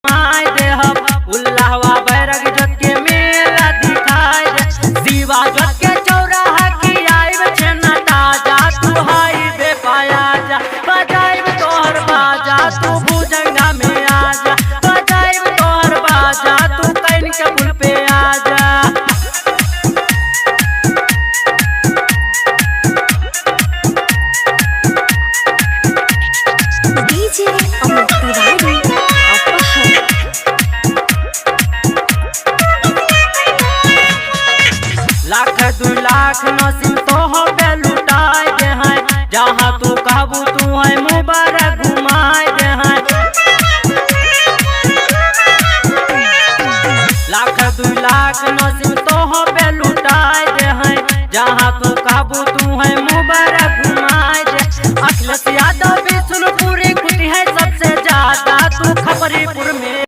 घुमाए दे हम उल्लाहवा बैरग जोत के मेला दिखाए दे शिवा जोत के चौराहा की आइब छेना ताजा तू हाई बे पाया जा बजाइब तोहर बाजा तू भुजंगा में आजा बजाइब तोहर बाजा तू कैन के पुल पे आजा लाख 2 लाख 9